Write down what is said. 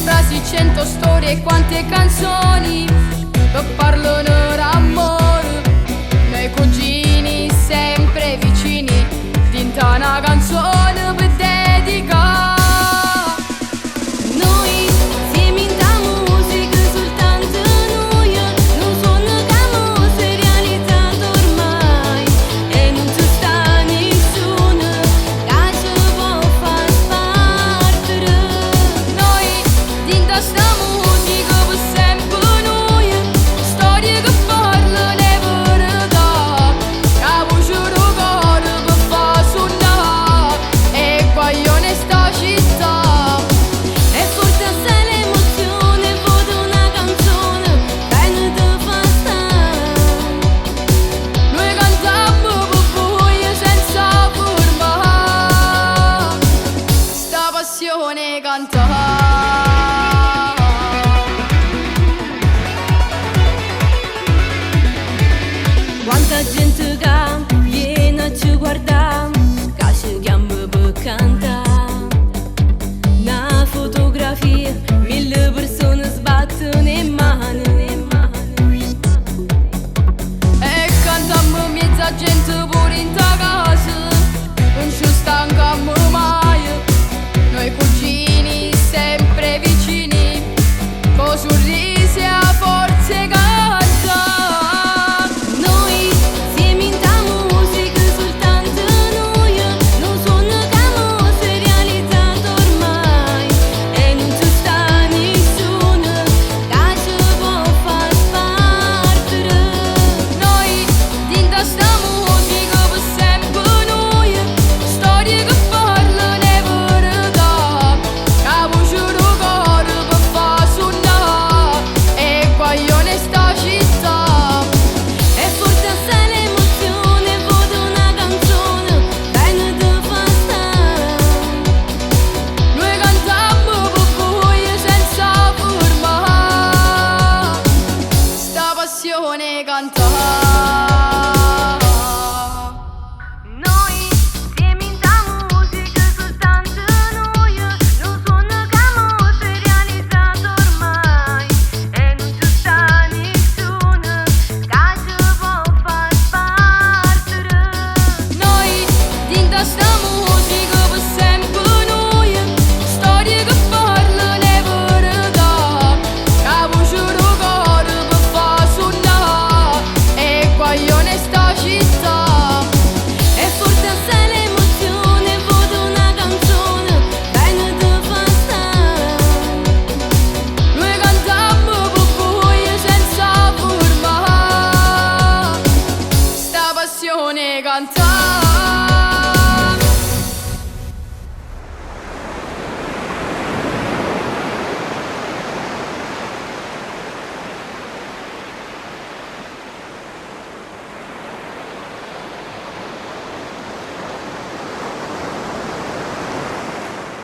frasi, 100 storie e quante canzoni che parlano d'amore. Noi cugini sempre vicini, dinta una canzone per dedicare. Noi siamo in da musica, soltanto noi, non sono che si è realizzato ormai, e non ci sta nessuno che ci può far spartere. Noi dinta sta musica per sempre noi, storie che parlano di verità, che voce del cuore per far suonare e guaglione sta città. E forse se l'emozione vota una canzone che non ti fa stare. Noi cantiamo per voi senza fermare, sta passione cantare. Quanta gente che viene a ci guardare, che ci chiama per cantare.